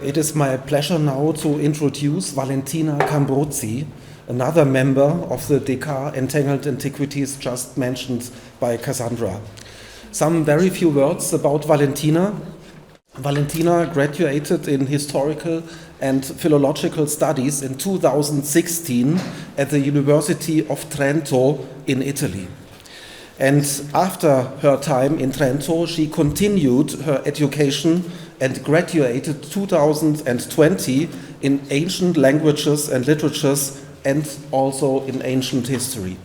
It is my pleasure now to introduce Valentina Cambrozzi, another member of the Decca Entangled Antiquities just mentioned by Cassandra. Some very few words about Valentina. Valentina graduated in historical and philological studies in 2016 at the University of Trento in Italy. And after her time in Trento, she continued her education and graduated 2020 in ancient languages and literatures and also in ancient history.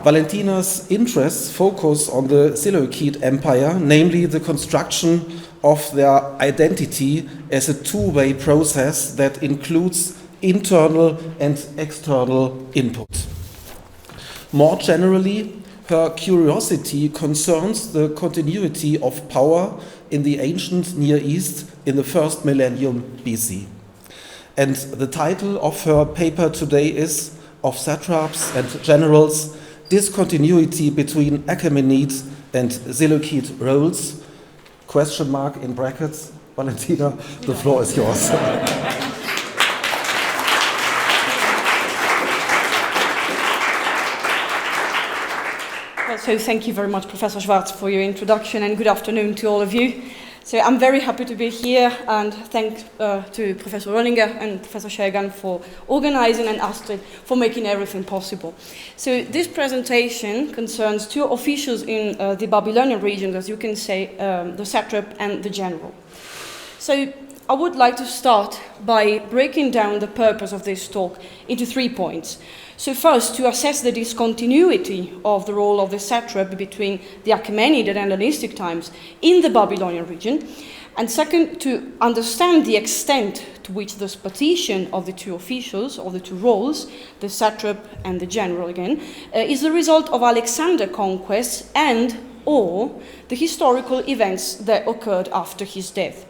Valentina's interests focus on the Seleukid Empire, namely the construction of their identity as a two-way process that includes internal and external input. More generally, her curiosity concerns the continuity of power in the ancient Near East in the first millennium BC. And the title of her paper today is Of Satraps and Generals, Discontinuity between Achaemenid and Seleukid Roles, question mark in brackets. Valentina, the floor is yours. So thank you very much, Professor Schwarz, for your introduction, and good afternoon to all of you. So I'm very happy to be here, and thanks to Professor Rollinger and Professor Shagan for organizing, and Astrid for making everything possible. So this presentation concerns two officials in the Babylonian region, as you can say, the satrap and the general. So I would like to start by breaking down the purpose of this talk into 3 points. So first, to assess the discontinuity of the role of the satrap between the Achaemenid and Hellenistic times in the Babylonian region. And second, to understand the extent to which this partition of the two officials, or the two roles, the satrap and the general again, is the result of Alexander's conquest and or the historical events that occurred after his death.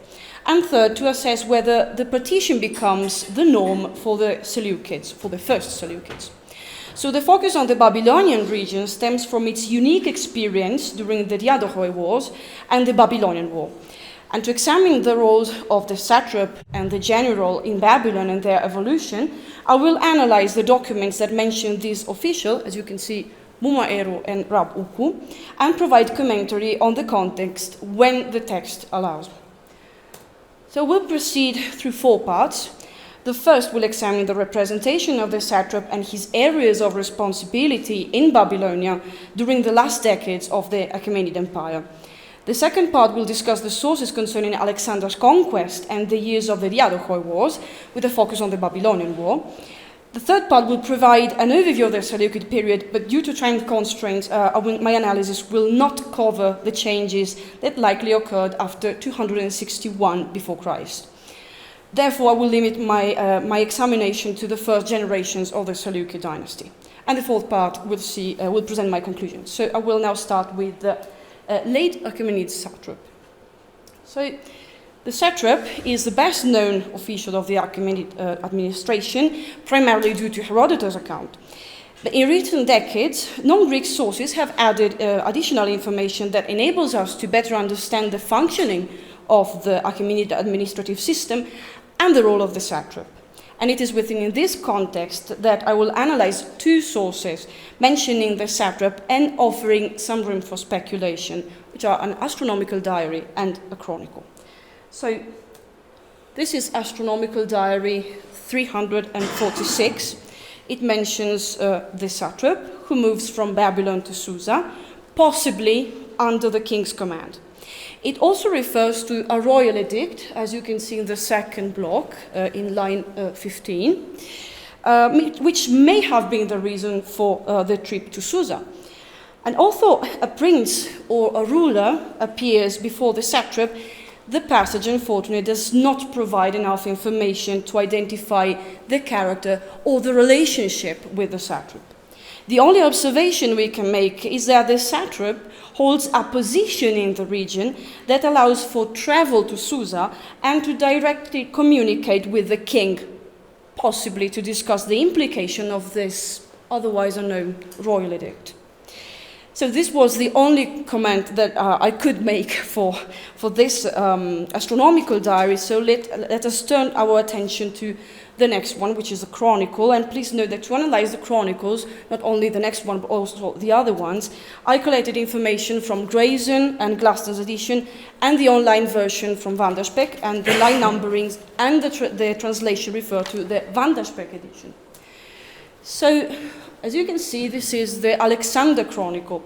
And third, to assess whether the partition becomes the norm for the Seleukids, for the first Seleukids. So the focus on the Babylonian region stems from its unique experience during the Diadochs Wars and the Babylonian War. And to examine the roles of the satrap and the general in Babylon and their evolution, I will analyze the documents that mention this official, as you can see, Mumaero and Rab Uku, and provide commentary on the context when the text allows. So we'll proceed through 4 parts. The first will examine the representation of the satrap and his areas of responsibility in Babylonia during the last decades of the Achaemenid Empire. The second part will discuss the sources concerning Alexander's conquest and the years of the Diadochs Wars, with a focus on the Babylonian War. The third part will provide an overview of the Seleukid period, but due to time constraints, my analysis will not cover the changes that likely occurred after 261 before Christ. Therefore, I will limit my examination to the first generations of the Seleukid dynasty. And the fourth part will present my conclusions. So I will now start with the late Achaemenid satrap. So the satrap is the best known official of the Achaemenid administration, primarily due to Herodotus' account. But in recent decades, non-Greek sources have added additional information that enables us to better understand the functioning of the Achaemenid administrative system and the role of the satrap. And it is within this context that I will analyze 2 sources mentioning the satrap and offering some room for speculation, which are an astronomical diary and a chronicle. So this is astronomical diary 346. It mentions the satrap who moves from Babylon to Susa, possibly under the king's command. It also refers to a royal edict, as you can see in the second block in line 15, which may have been the reason for the trip to Susa. And although a prince or a ruler appears before the satrap, the passage, unfortunately, does not provide enough information to identify the character or the relationship with the satrap. The only observation we can make is that the satrap holds a position in the region that allows for travel to Susa and to directly communicate with the king, possibly to discuss the implication of this otherwise unknown royal edict. So this was the only comment that I could make for this astronomical diary. So let us turn our attention to the next one, which is a chronicle. And please note that to analyze the chronicles, not only the next one, but also the other ones, I collected information from Grayson and Glaston's edition, and the online version from Van der Spek, and the line numberings and the translation refer to the Van der Spek edition. So, as you can see, this is the Alexander Chronicle.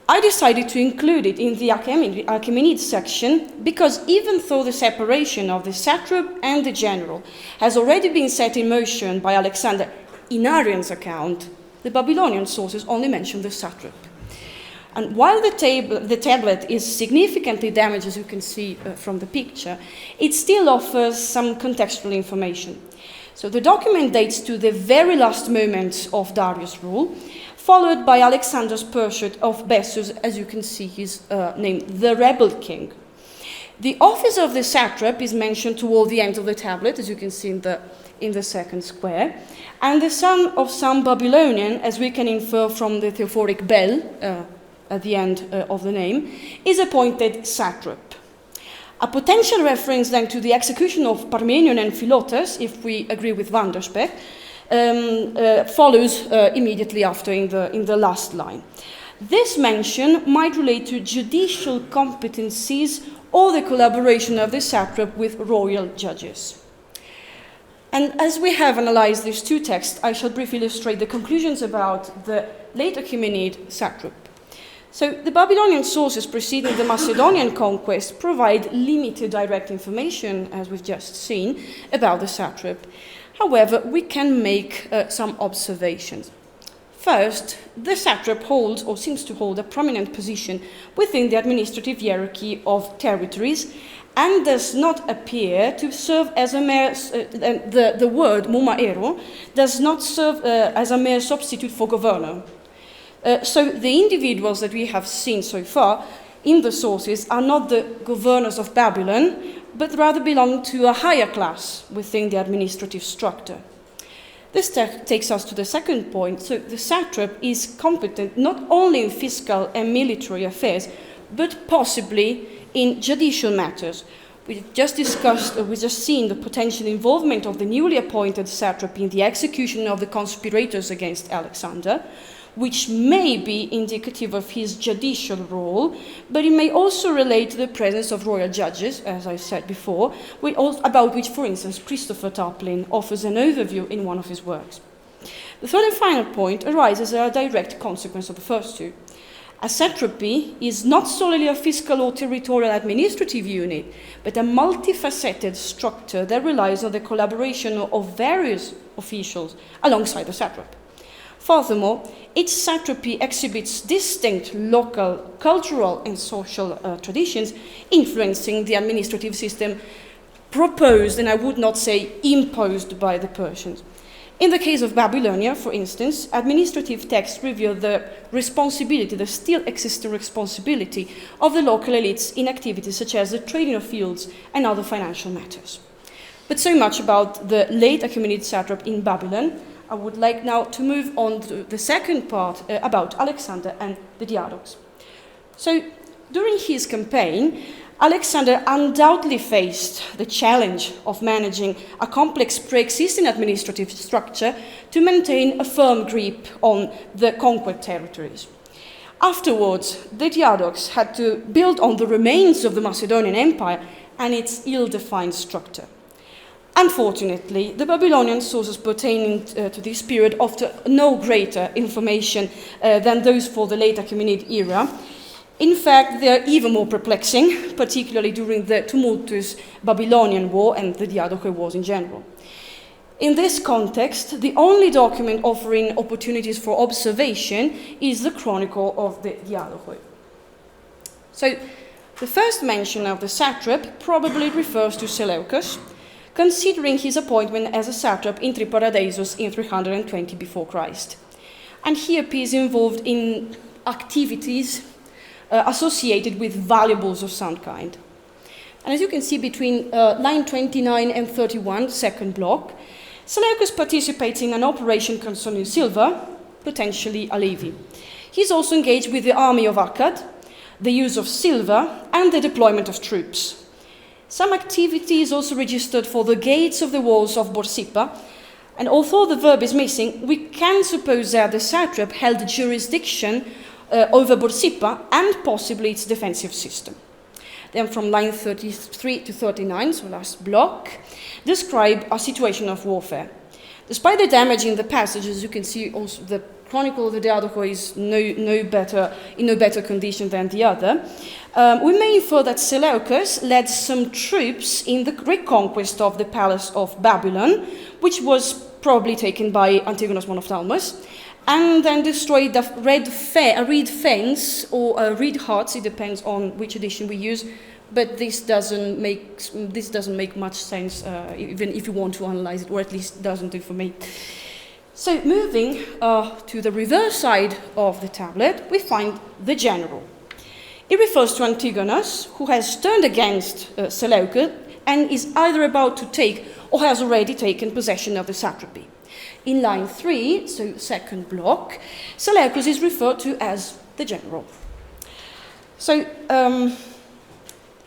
I decided to include it in the Achaemenid section because even though the separation of the satrap and the general has already been set in motion by Alexander in Arrian's account, the Babylonian sources only mention the satrap. And while the tablet is significantly damaged, as you can see from the picture, it still offers some contextual information. So the document dates to the very last moments of Darius' rule, followed by Alexander's pursuit of Bessus, as you can see his name, the rebel king. The office of the satrap is mentioned toward the end of the tablet, as you can see in the second square, and the son of some Babylonian, as we can infer from the theophoric bell at the end of the name, is appointed satrap. A potential reference then to the execution of Parmenion and Philotas, if we agree with Van der Spek, follows immediately after in the last line. This mention might relate to judicial competencies or the collaboration of the satrap with royal judges. And as we have analyzed these two texts, I shall briefly illustrate the conclusions about the late Achaemenid satrap. So the Babylonian sources preceding the Macedonian conquest provide limited direct information, as we've just seen, about the satrap. However, we can make some observations. First, the satrap holds or seems to hold a prominent position within the administrative hierarchy of territories and does not appear to serve as a mere, the word mumaero does not serve as a mere substitute for governor. So the individuals that we have seen so far in the sources are not the governors of Babylon, but rather belong to a higher class within the administrative structure. This takes us to the second point. So the satrap is competent not only in fiscal and military affairs, but possibly in judicial matters. We just seen the potential involvement of the newly appointed satrap in the execution of the conspirators against Alexander, which may be indicative of his judicial role, but it may also relate to the presence of royal judges, as I said before, about which, for instance, Christopher Toplin offers an overview in one of his works. The third and final point arises as a direct consequence of the first two. A satrapy is not solely a fiscal or territorial administrative unit, but a multifaceted structure that relies on the collaboration of various officials alongside the satrap. Furthermore, each satrapy exhibits distinct local, cultural, and social traditions influencing the administrative system proposed, and I would not say imposed, by the Persians. In the case of Babylonia, for instance, administrative texts reveal the responsibility, the still existing responsibility of the local elites in activities such as the trading of fields and other financial matters. But so much about the late Achaemenid satrap in Babylon. I would like now to move on to the second part about Alexander and the Diadochs. So, during his campaign, Alexander undoubtedly faced the challenge of managing a complex pre-existing administrative structure to maintain a firm grip on the conquered territories. Afterwards, the Diadochs had to build on the remains of the Macedonian Empire and its ill-defined structure. Unfortunately, the Babylonian sources pertaining to this period offer no greater information than those for the late Achaemenid era. In fact, they are even more perplexing, particularly during the tumultuous Babylonian War and the Diadochs Wars in general. In this context, the only document offering opportunities for observation is the Chronicle of the Diadochs. So, the first mention of the satrap probably refers to Seleucus, considering his appointment as a satrap in Triparadeisos in 320 before Christ. And he appears involved in activities associated with valuables of some kind. And as you can see, between line 29 and 31, second block, Seleucus participates in an operation concerning silver, potentially a levy. He's also engaged with the army of Akkad, the use of silver, and the deployment of troops. Some activity is also registered for the gates of the walls of Borsippa, and although the verb is missing, we can suppose that the satrap held jurisdiction over Borsippa and possibly its defensive system. Then from line 33 to 39, so last block, describe a situation of warfare. Despite the damage in the passage, as you can see, also the Chronicle of the Diadochs is in no better condition than the other. We may infer that Seleucus led some troops in the reconquest of the palace of Babylon, which was probably taken by Antigonus I of Talmus, and then destroyed the reed fence or reed huts. It depends on which edition we use, but this doesn't make much sense, even if you want to analyze it, or at least doesn't do for me. So moving to the reverse side of the tablet, we find the general. It refers to Antigonus, who has turned against Seleukid and is either about to take or has already taken possession of the satrapy. In line 3, so second block, Seleucus is referred to as the general. So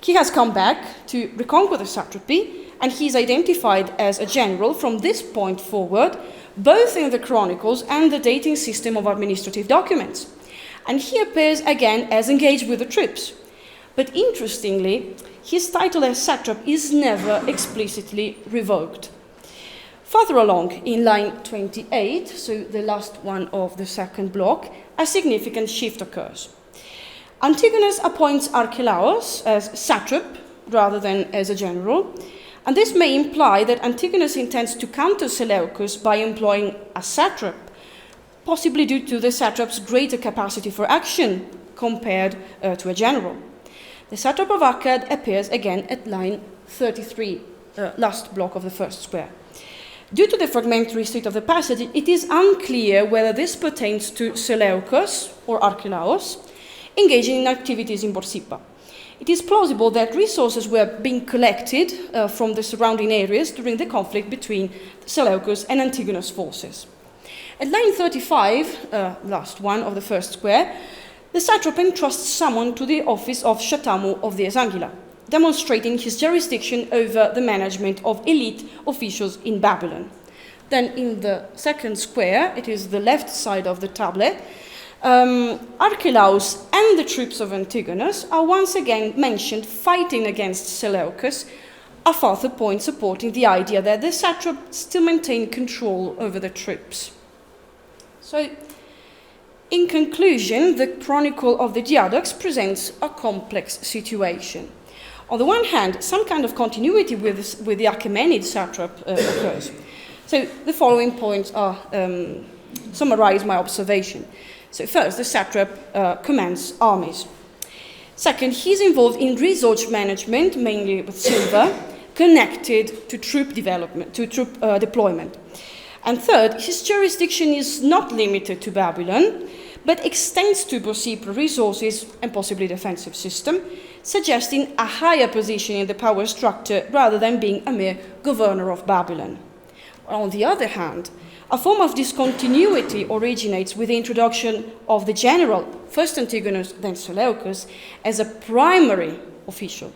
he has come back to reconquer the satrapy, and he's identified as a general from this point forward, both in the chronicles and the dating system of administrative documents. And he appears again as engaged with the troops. But interestingly, his title as satrap is never explicitly revoked. Further along, in line 28, so the last one of the second block, a significant shift occurs. Antigonus appoints Archelaus as satrap rather than as a general, and this may imply that Antigonus intends to counter Seleucus by employing a satrap, possibly due to the satrap's greater capacity for action compared to a general. The satrap of Akkad appears again at line 33, last block of the first square. Due to the fragmentary state of the passage, it is unclear whether this pertains to Seleucus or Archelaus engaging in activities in Borsippa. It is plausible that resources were being collected from the surrounding areas during the conflict between Seleucus and Antigonus forces. At line 35, last one of the first square, the satrap entrusts someone to the office of Shatamu of the Esangila, demonstrating his jurisdiction over the management of elite officials in Babylon. Then in the second square, it is the left side of the tablet, Archelaus and the troops of Antigonus are once again mentioned fighting against Seleucus, a further point supporting the idea that the satrap still maintained control over the troops. So, in conclusion, the Chronicle of the Diadochs presents a complex situation. On the one hand, some kind of continuity with the Achaemenid satrap occurs. So the following points are summarize my observation. So first, the satrap commands armies. Second, he's involved in resource management, mainly with silver, connected to troop development, to troop deployment. And third, his jurisdiction is not limited to Babylon, but extends to Borsippa resources and possibly defensive system, suggesting a higher position in the power structure rather than being a mere governor of Babylon. On the other hand, a form of discontinuity originates with the introduction of the general, first Antigonus, then Seleucus, as a primary official.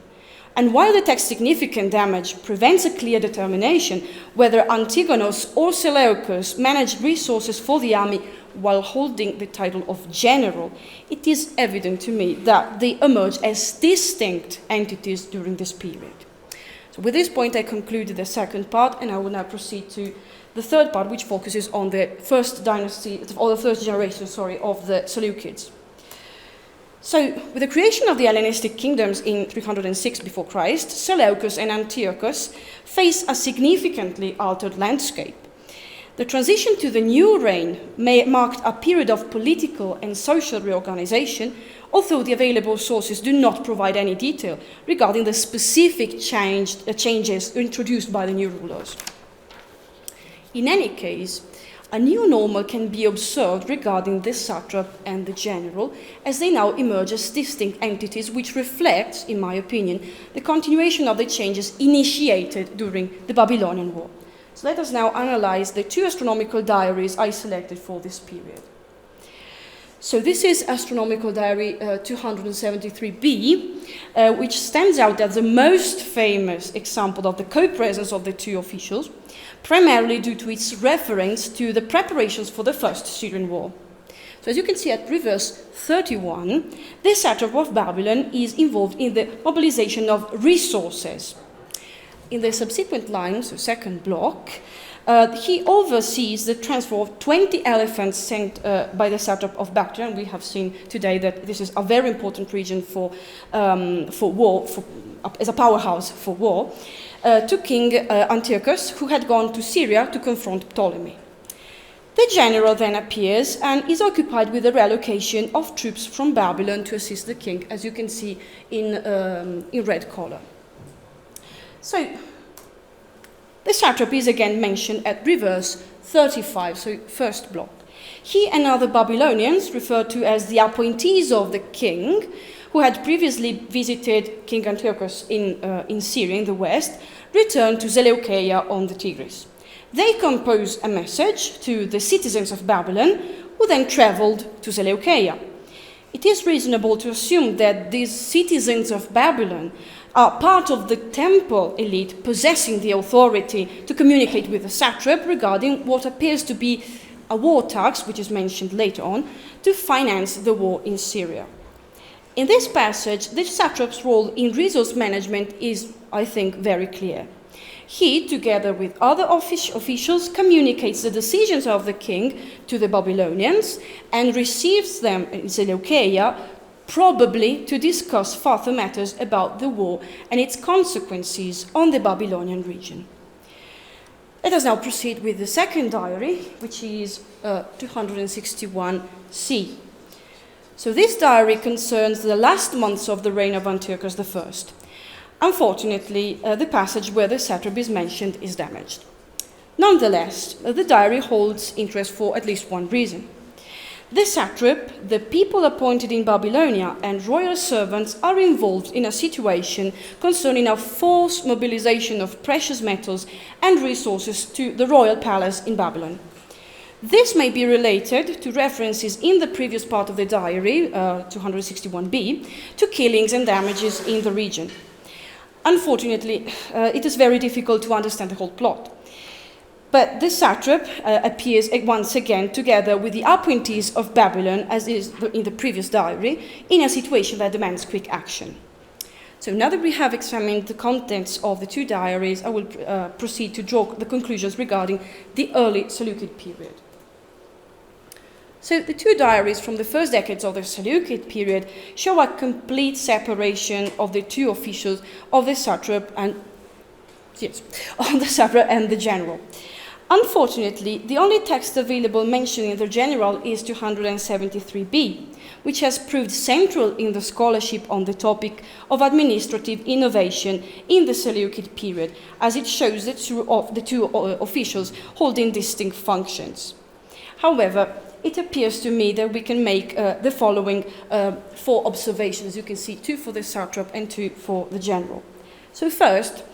And while the text significant damage prevents a clear determination whether Antigonus or Seleucus managed resources for the army while holding the title of general, it is evident to me that they emerge as distinct entities during this period. So with this point, I conclude the second part, and I will now proceed to the third part, which focuses on the first dynasty, or the first generation, of the Seleukids. So, with the creation of the Hellenistic kingdoms in 306 before Christ, Seleucus and Antiochus face a significantly altered landscape. The transition to the new reign marked a period of political and social reorganization, although the available sources do not provide any detail regarding the specific changes introduced by the new rulers. In any case, a new normal can be observed regarding the satrap and the general, as they now emerge as distinct entities which reflect, in my opinion, the continuation of the changes initiated during the Babylonian War. So let us now analyze the two astronomical diaries I selected for this period. So this is Astronomical Diary 273b, which stands out as the most famous example of the co-presence of the two officials, primarily due to its reference to the preparations for the First Syrian War. So as you can see at reverse 31, the satrap of Babylon is involved in the mobilization of resources. In the subsequent line, so second block, he oversees the transfer of 20 elephants sent by the satrap of Bactria, and we have seen today that this is a very important region for war, as a powerhouse for war, to King Antiochus, who had gone to Syria to confront Ptolemy. The general then appears and is occupied with the relocation of troops from Babylon to assist the king, as you can see in red color. So, the satrap is again mentioned at reverse 35, so first block. He and other Babylonians, referred to as the appointees of the king, who had previously visited King Antiochus in Syria, in the west, returned to Seleucia on the Tigris. They composed a message to the citizens of Babylon, who then traveled to Seleucia. It is reasonable to assume that these citizens of Babylon are part of the temple elite possessing the authority to communicate with the satrap regarding what appears to be a war tax, which is mentioned later on, to finance the war in Syria. In this passage, the satrap's role in resource management is, I think, very clear. He, together with other officials, communicates the decisions of the king to the Babylonians and receives them in Seleucia, probably to discuss further matters about the war and its consequences on the Babylonian region. Let us now proceed with the second diary, which is 261c. So this diary concerns the last months of the reign of Antiochus I. Unfortunately, the passage where the satrap is mentioned is damaged. Nonetheless, the diary holds interest for at least one reason. The satrap, the people appointed in Babylonia, and royal servants are involved in a situation concerning a forced mobilization of precious metals and resources to the royal palace in Babylon. This may be related to references in the previous part of the diary, 261b, to killings and damages in the region. Unfortunately, it is very difficult to understand the whole plot. But the satrap appears once again together with the appointees of Babylon, as is in the previous diary, in a situation that demands quick action. So now that we have examined the contents of the two diaries, I will proceed to draw the conclusions regarding the early Seleukid period. So the two diaries from the first decades of the Seleukid period show a complete separation of the two officials of the satrap and the general. Unfortunately, the only text available mentioning the general is 273b, which has proved central in the scholarship on the topic of administrative innovation in the Seleukid period, as it shows the two officials holding distinct functions. However, it appears to me that we can make the following 4 observations. You can see 2 for the satrap and 2 for the general. So first,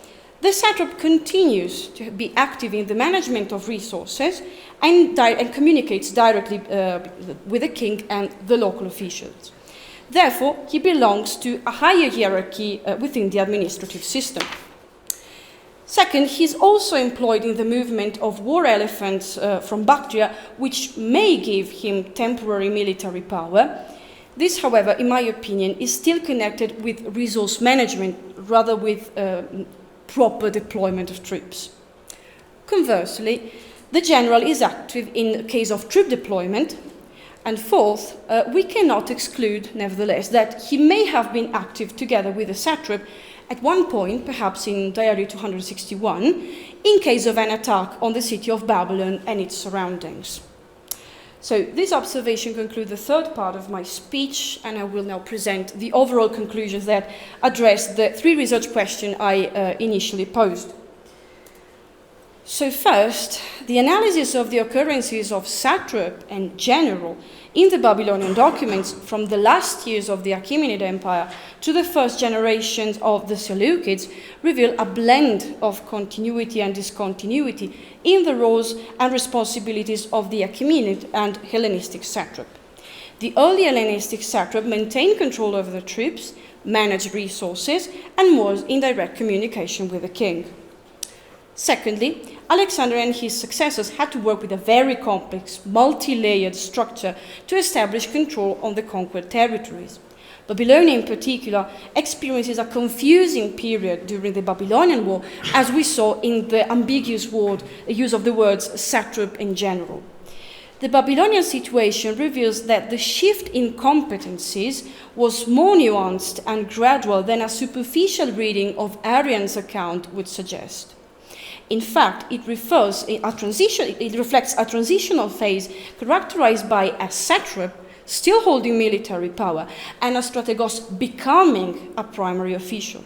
the satrap continues to be active in the management of resources and communicates directly with the king and the local officials. Therefore, he belongs to a higher hierarchy within the administrative system. Second, he is also employed in the movement of war elephants from Bactria, which may give him temporary military power. This, however, in my opinion, is still connected with resource management rather with proper deployment of troops. Conversely, the general is active in case of troop deployment. And fourth, we cannot exclude, nevertheless, that he may have been active together with the satrap at one point, perhaps in Diary 261, in case of an attack on the city of Babylon and its surroundings. So this observation concludes the third part of my speech, and I will now present the overall conclusions that address the 3 research questions I initially posed. So first, the analysis of the occurrences of satrap and general in the Babylonian documents from the last years of the Achaemenid Empire to the first generations of the Seleukids reveal a blend of continuity and discontinuity in the roles and responsibilities of the Achaemenid and Hellenistic satrap. The early Hellenistic satrap maintained control over the troops, managed resources, and was in direct communication with the king. Secondly, Alexander and his successors had to work with a very complex, multi-layered structure to establish control on the conquered territories. Babylonia, in particular, experiences a confusing period during the Babylonian War, as we saw in the ambiguous use of the words satrap in general. The Babylonian situation reveals that the shift in competencies was more nuanced and gradual than a superficial reading of Arrian's account would suggest. In fact, it reflects a transitional phase characterized by a satrap still holding military power and a strategos becoming a primary official.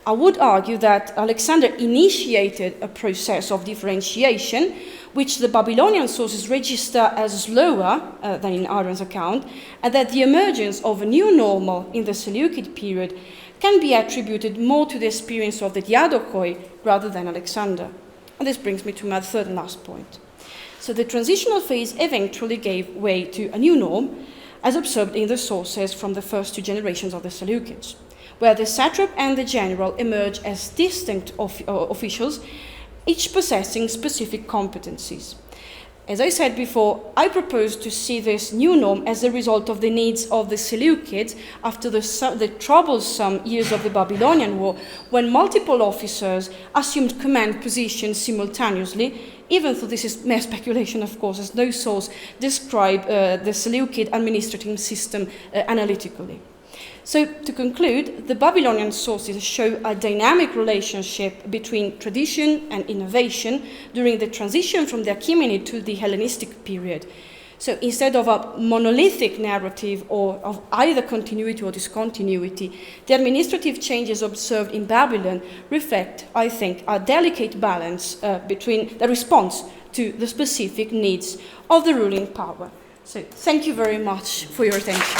I would argue that Alexander initiated a process of differentiation which the Babylonian sources register as slower than in Arrian's account, and that the emergence of a new normal in the Seleukid period can be attributed more to the experience of the Diadochs rather than Alexander. And this brings me to my third and last point. So the transitional phase eventually gave way to a new norm, as observed in the sources from the first two generations of the Seleukids, where the satrap and the general emerge as distinct officials, each possessing specific competencies. As I said before, I propose to see this new norm as a result of the needs of the Seleukids after the troublesome years of the Babylonian War, when multiple officers assumed command positions simultaneously, even though this is mere speculation, of course, as no source describe the Seleukid administrative system analytically. So, to conclude, the Babylonian sources show a dynamic relationship between tradition and innovation during the transition from the Achaemenid to the Hellenistic period. So, instead of a monolithic narrative or of either continuity or discontinuity, the administrative changes observed in Babylon reflect, I think, a delicate balance between the response to the specific needs of the ruling power. So, thank you very much for your attention.